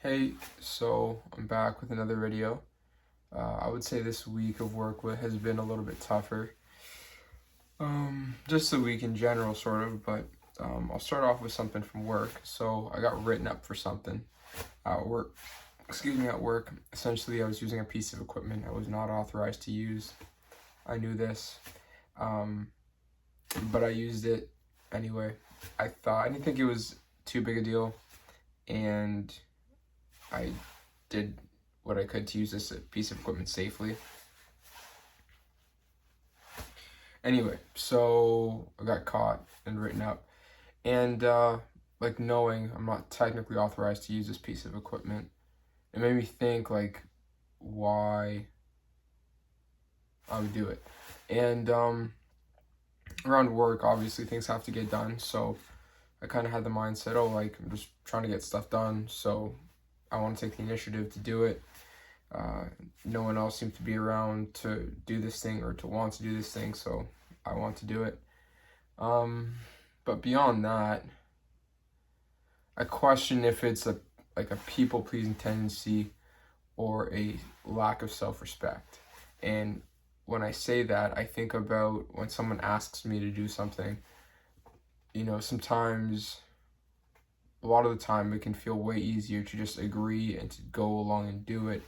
Hey, so I'm back with another video. I would say this week of work has been a little bit tougher. Just the week in general, sort of, but I'll start off with something from work. So I got written up for something at work. At work. Essentially, I was using a piece of equipment I was not authorized to use. I knew this, um, but I used it anyway. I didn't think it was too big a deal, and I did what I could to use this piece of equipment safely. Anyway, so I got caught and written up. And knowing I'm not technically authorized to use this piece of equipment, it made me think why I would do it. And around work, obviously things have to get done. So I kind of had the mindset, I'm just trying to get stuff done. So I want to take the initiative to do it. No one else seems to be around to do this thing or to want to do this thing, so I want to do it. But beyond that, I question if it's a people-pleasing tendency or a lack of self-respect. And when I say that, I think about when someone asks me to do something. Sometimes, a lot of the time, it can feel way easier to just agree and to go along and do it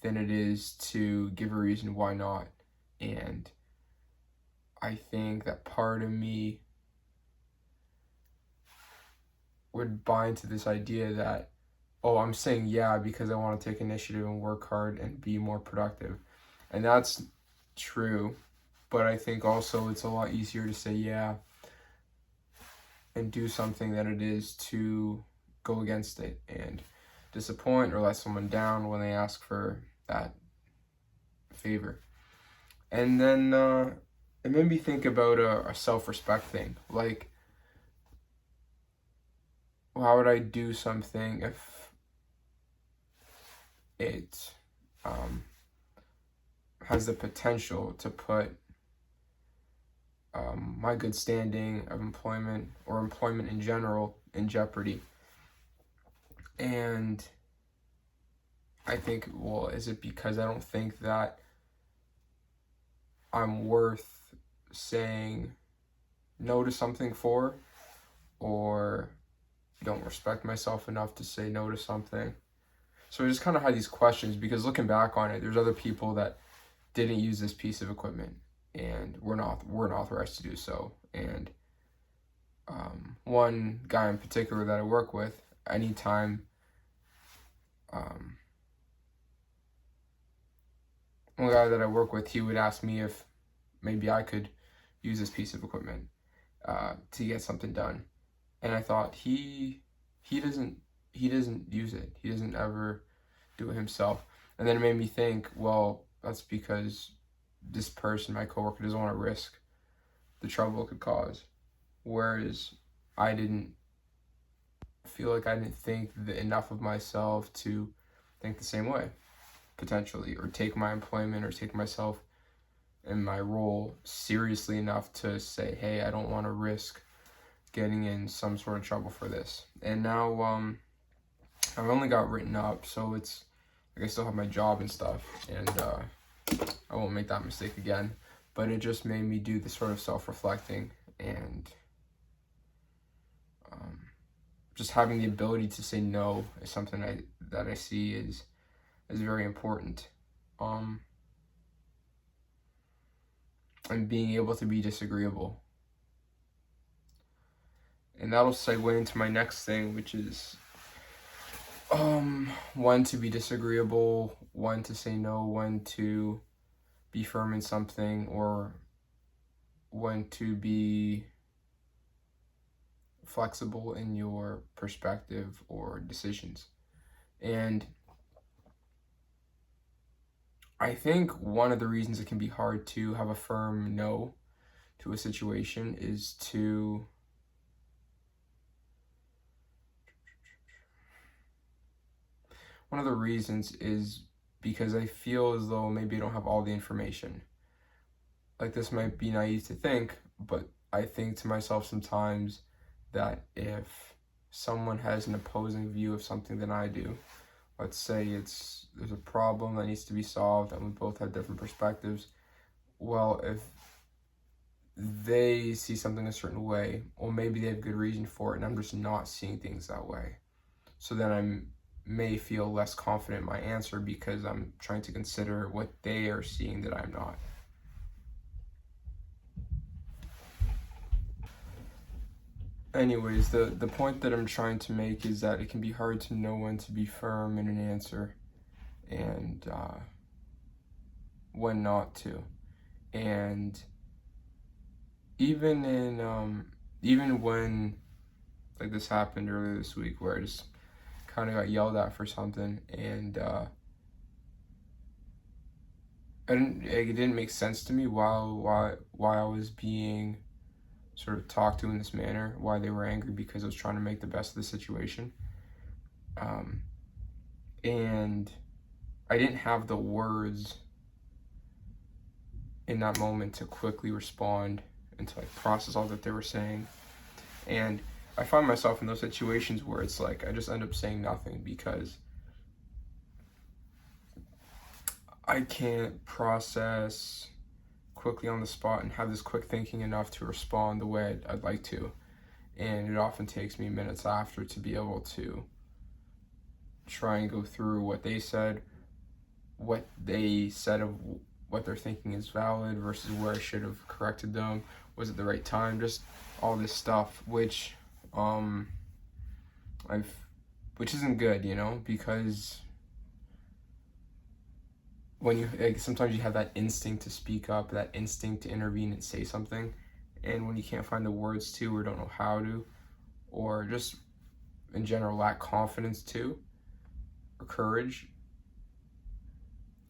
than it is to give a reason why not. And I think that part of me would buy into this idea that, I'm saying yeah because I want to take initiative and work hard and be more productive. And that's true, but I think also it's a lot easier to say yeah and do something than it is to go against it and disappoint or let someone down when they ask for that favor. And then it made me think about a self-respect thing. How would I do something if it has the potential to put my good standing of employment or employment in general in jeopardy? And I think, is it because I don't think that I'm worth saying no to something for, or don't respect myself enough to say no to something? So I just kind of had these questions because looking back on it, there's other people that didn't use this piece of equipment and weren't authorized to do so. And one guy in particular that I work with, anytime one guy that I work with, he would ask me if maybe I could use this piece of equipment to get something done. And I thought he doesn't use it. He doesn't ever do it himself. And then it made me think, well, that's because this person, my coworker, doesn't want to risk the trouble it could cause. Whereas I didn't think enough of myself to think the same way, potentially, or take my employment or take myself and my role seriously enough to say, hey, I don't want to risk getting in some sort of trouble for this. And now I've only got written up, so it's I still have my job and stuff, and I won't make that mistake again. But it just made me do this sort of self-reflecting and just having the ability to say no is something that I see is very important. And being able to be disagreeable. And that'll segue into my next thing, which is when to be disagreeable, when to say no, when to be firm in something, or when to be flexible in your perspective or decisions. And I think one of the reasons it can be hard to have a firm no to a situation is one of the reasons is because I feel as though maybe I don't have all the information. This might be naive to think, but I think to myself sometimes that if someone has an opposing view of something than I do, let's say there's a problem that needs to be solved and we both have different perspectives. Well, if they see something a certain way, or maybe they have good reason for it, and I'm just not seeing things that way. So then I may feel less confident in my answer because I'm trying to consider what they are seeing that I'm not. Anyways, the point that I'm trying to make is that it can be hard to know when to be firm in an answer and when not to. And even when, like, this happened earlier this week where I just kind of got yelled at for something, and it didn't make sense to me why I was being sort of talked to in this manner, why they were angry, because I was trying to make the best of the situation. And I didn't have the words in that moment to quickly respond and to like process all that they were saying. And I find myself in those situations where it's like I just end up saying nothing because I can't process quickly on the spot and have this quick thinking enough to respond the way I'd like to. And it often takes me minutes after to be able to try and go through what they said of what they're thinking is valid versus where I should have corrected them. Was it the right time? Just all this stuff, which isn't good, because when you sometimes you have that instinct to speak up, that instinct to intervene and say something, and when you can't find the words to, or don't know how to, or just in general lack confidence to, or courage,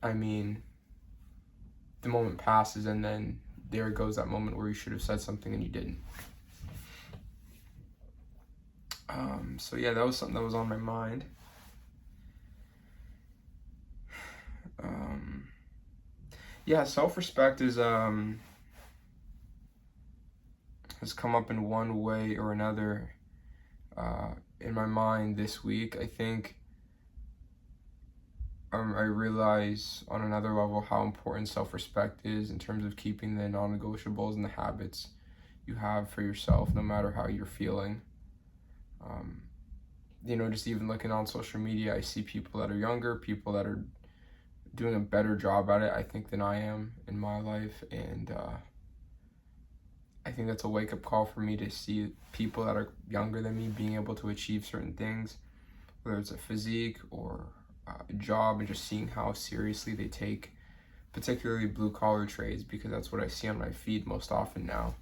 I mean, the moment passes and then there goes that moment where you should have said something and you didn't. So yeah, that was something that was on my mind. Yeah, self-respect has come up in one way or another in my mind this week. I think I realize on another level how important self-respect is in terms of keeping the non-negotiables and the habits you have for yourself, no matter how you're feeling. Just even looking on social media, I see people that are younger, people that are doing a better job at it, I think, than I am in my life. And I think that's a wake-up call for me to see people that are younger than me being able to achieve certain things, whether it's a physique or a job, and just seeing how seriously they take particularly blue-collar trades, because that's what I see on my feed most often now,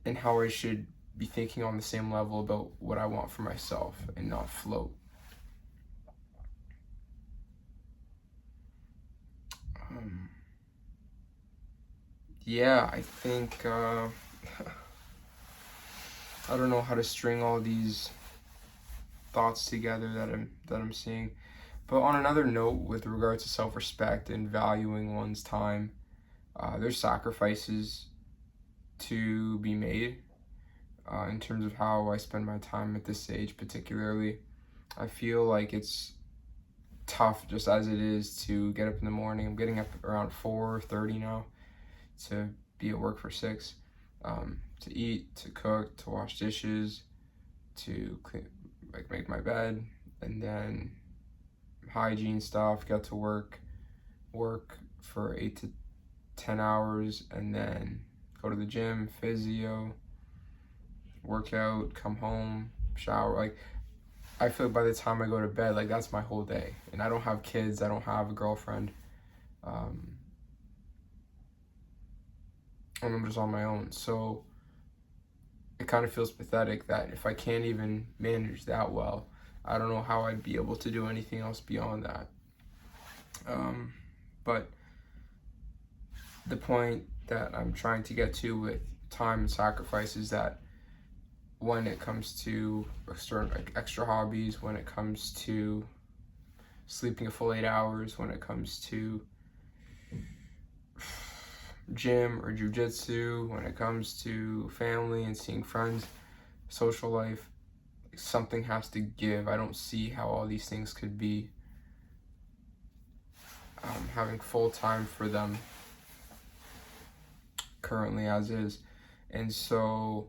and how I should be thinking on the same level about what I want for myself and not float. Yeah, I think I don't know how to string all these thoughts together that I'm seeing. But on another note, with regards to self-respect and valuing one's time, there's sacrifices to be made in terms of how I spend my time at this age particularly. I feel like it's tough just as it is to get up in the morning. I'm getting up around 4:30 now to be at work for 6, to eat, to cook, to wash dishes, to clean, like make my bed, and then hygiene stuff, get to work for 8 to 10 hours, and then go to the gym, physio, work out, come home, shower. Like, I feel by the time I go to bed, like, that's my whole day. And I don't have kids, I don't have a girlfriend, and I'm just on my own. So it kind of feels pathetic that if I can't even manage that well, I don't know how I'd be able to do anything else beyond that. But the point that I'm trying to get to with time and sacrifice is that when it comes to extra hobbies, when it comes to sleeping a full 8 hours, when it comes to gym or jujitsu, when it comes to family and seeing friends, social life, something has to give. I don't see how all these things could be having full time for them currently as is. And so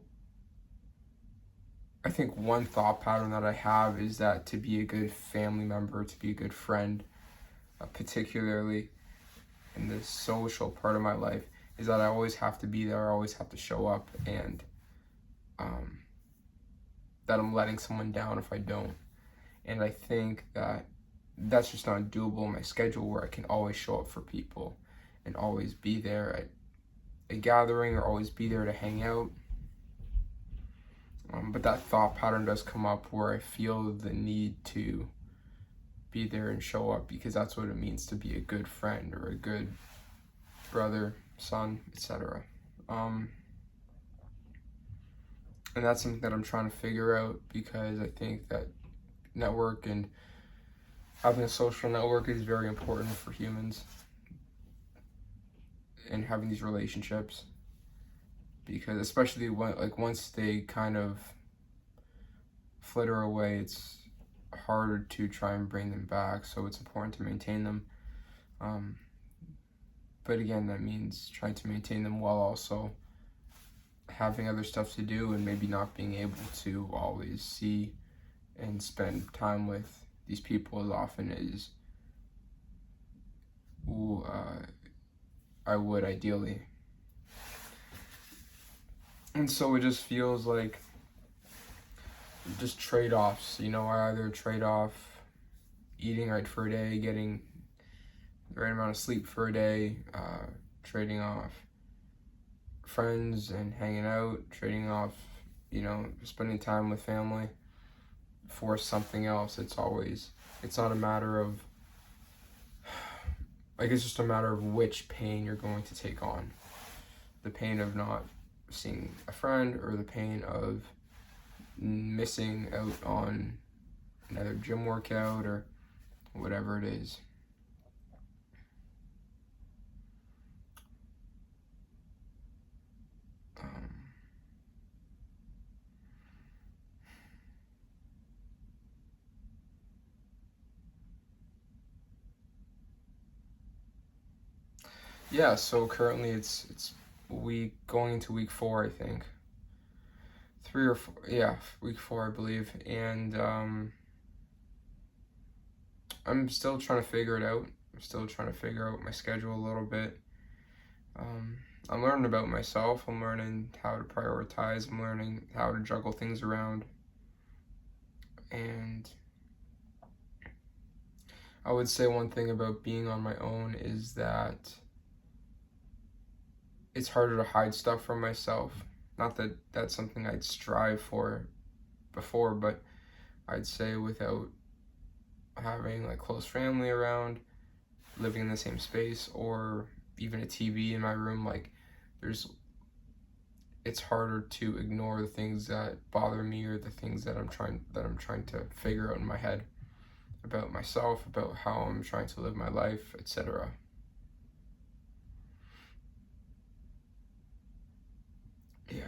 I think one thought pattern that I have is that to be a good family member, to be a good friend, particularly in the social part of my life, is that I always have to be there, I always have to show up, and that I'm letting someone down if I don't. And I think that that's just not doable in my schedule, where I can always show up for people and always be there at a gathering or always be there to hang out. But that thought pattern does come up where I feel the need to be there and show up, because that's what it means to be a good friend or a good brother, son, etc. And that's something that I'm trying to figure out, because I think that network and having a social network is very important for humans, and having these relationships, because especially when, like, once they kind of flitter away, it's harder to try and bring them back. So it's important to maintain them. But again, that means trying to maintain them while also having other stuff to do, and maybe not being able to always see and spend time with these people as often as I would ideally. And so it just feels like just trade-offs, I either trade off eating right for a day, getting the right amount of sleep for a day, trading off friends and hanging out, trading off, spending time with family for something else. It's not a matter of, it's just a matter of which pain you're going to take on. The pain of not seeing a friend, or the pain of missing out on another gym workout, or whatever it is. Yeah, so currently it's going into week 4, I think. 3 or 4, yeah, week 4, I believe. And I'm still trying to figure it out. I'm still trying to figure out my schedule a little bit. I'm learning about myself. I'm learning how to prioritize. I'm learning how to juggle things around. And I would say one thing about being on my own is that it's harder to hide stuff from myself. Not that that's something I'd strive for before, but I'd say without having close family around, living in the same space, or even a TV in my room, it's harder to ignore the things that bother me, or the things that I'm trying to figure out in my head about myself, about how I'm trying to live my life, etc. Yeah.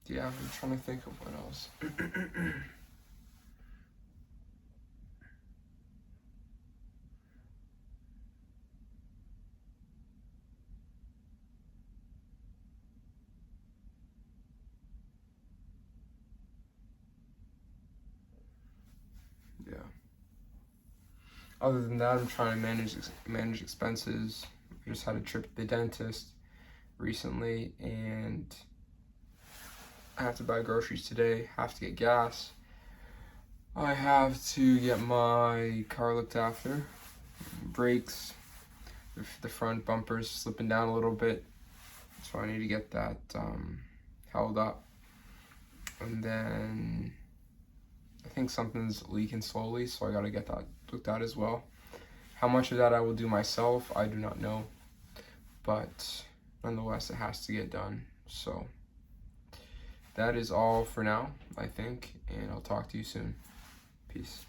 Yeah, I'm trying to think of what else. Yeah. Other than that, I'm trying to manage expenses. I just had a trip to the dentist recently, and I have to buy groceries today, have to get gas. I have to get my car looked after. Brakes, the front bumper's slipping down a little bit, so I need to get that held up. And then I think something's leaking slowly, so I gotta get that looked at as well. How much of that I will do myself, I do not know, but nonetheless, it has to get done. So that is all for now, I think, and I'll talk to you soon. Peace.